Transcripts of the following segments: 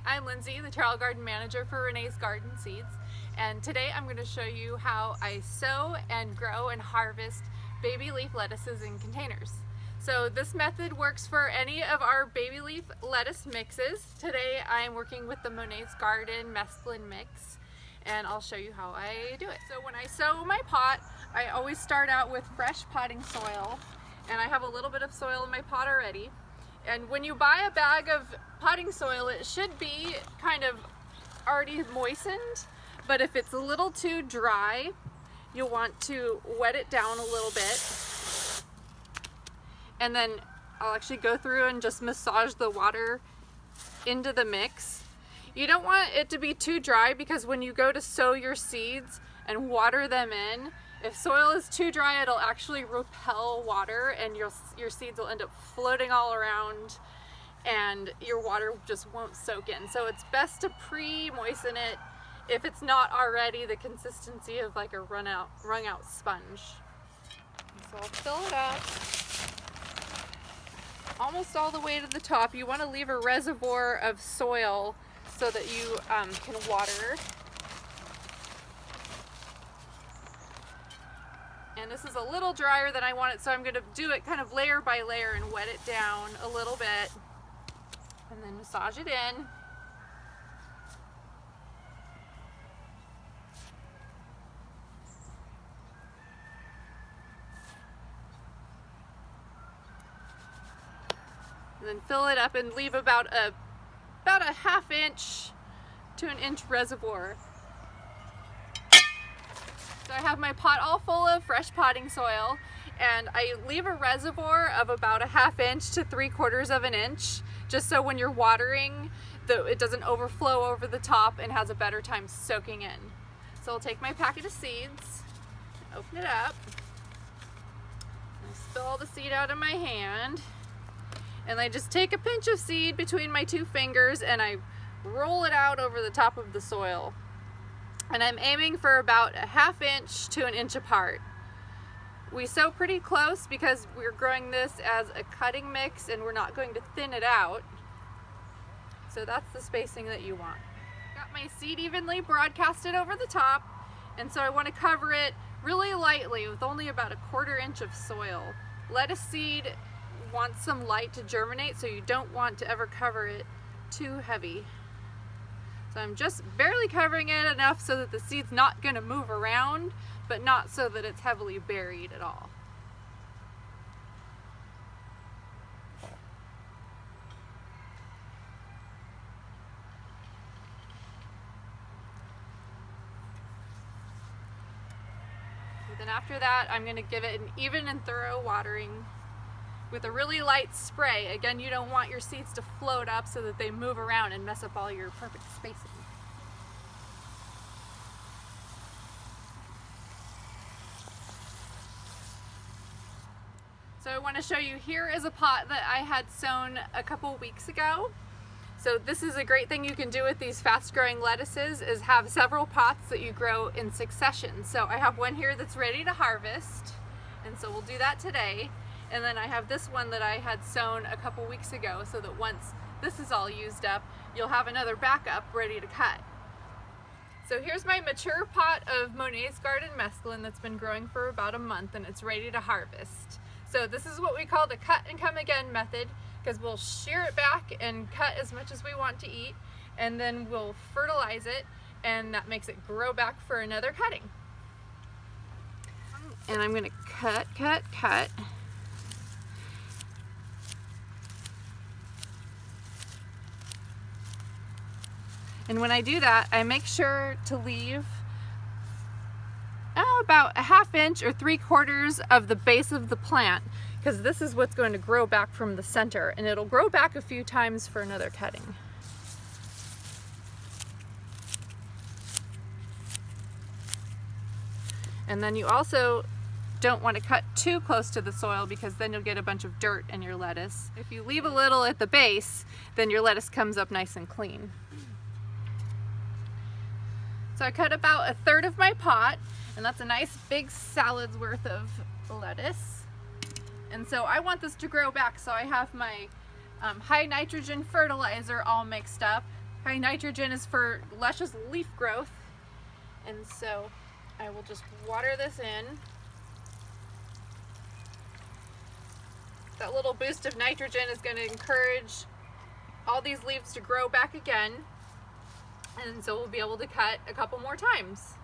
I'm Lindsay, the Trial Garden Manager for Renee's Garden Seeds, and today I'm going to show you how I sow and grow and harvest baby leaf lettuces in containers. So this method works for any of our baby leaf lettuce mixes. Today I'm working with the Renee's Garden Mesclun mix, and I'll show you how I do it. So when I sow my pot, I always start out with fresh potting soil, and I have a little bit of soil in my pot already. And when you buy a bag of potting soil, it should be kind of already moistened, but if it's a little too dry, you'll want to wet it down a little bit. And then I'll actually go through and just massage the water into the mix. You don't want it to be too dry, because when you go to sow your seeds and water them in, if soil is too dry, it'll actually repel water and your seeds will end up floating all around and your water just won't soak in. So it's best to pre-moisten it if it's not already the consistency of like a wrung out sponge. So I'll fill it up almost all the way to the top. You want to leave a reservoir of soil so that you can water. And this is a little drier than I want it, so I'm going to do it kind of layer by layer and wet it down a little bit and then massage it in. And then fill it up and leave about a half inch to an inch reservoir. So I have my pot all full of fresh potting soil, and I leave a reservoir of about a half inch to 3/4 of an inch, just so when you're watering, it doesn't overflow over the top and has a better time soaking in. So I'll take my packet of seeds, open it up, and I spill all the seed out of my hand, and I just take a pinch of seed between my two fingers and I roll it out over the top of the soil. And I'm aiming for about a half inch to an inch apart. We sow pretty close because we're growing this as a cutting mix and we're not going to thin it out. So that's the spacing that you want. Got my seed evenly broadcasted over the top, and so I want to cover it really lightly with only about a 1/4 inch of soil. Lettuce seed wants some light to germinate, so you don't want to ever cover it too heavy. So I'm just barely covering it enough so that the seed's not going to move around, but not so that it's heavily buried at all. And then after that, I'm going to give it an even and thorough watering with a really light spray. Again, you don't want your seeds to float up so that they move around and mess up all your perfect spacing. So I want to show you, here is a pot that I had sown a couple weeks ago. So this is a great thing you can do with these fast growing lettuces, is have several pots that you grow in succession. So I have one here that's ready to harvest, and so we'll do that today. And then I have this one that I had sown a couple weeks ago, so that once this is all used up, you'll have another backup ready to cut. So here's my mature pot of Renee's Garden Mesclun that's been growing for about a month, and it's ready to harvest. So this is what we call the cut and come again method, because we'll shear it back and cut as much as we want to eat, and then we'll fertilize it, and that makes it grow back for another cutting. And I'm going to cut. And when I do that, I make sure to leave about a half inch or 3/4 of the base of the plant, because this is what's going to grow back from the center, and it'll grow back a few times for another cutting. And then you also don't want to cut too close to the soil, because then you'll get a bunch of dirt in your lettuce. If you leave a little at the base, then your lettuce comes up nice and clean. So I cut about 1/3 of my pot, and that's a nice big salad's worth of lettuce. And so I want this to grow back, so I have my high nitrogen fertilizer all mixed up. High nitrogen is for luscious leaf growth, and so I will just water this in. That little boost of nitrogen is going to encourage all these leaves to grow back again, and so we'll be able to cut a couple more times.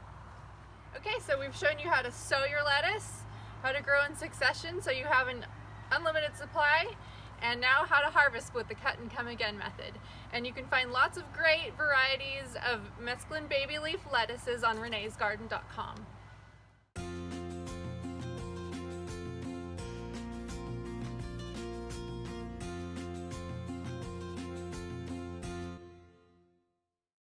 Okay, so we've shown you how to sow your lettuce, how to grow in succession so you have an unlimited supply, and now how to harvest with the cut and come again method. And you can find lots of great varieties of mesclun baby leaf lettuces on reneesgarden.com.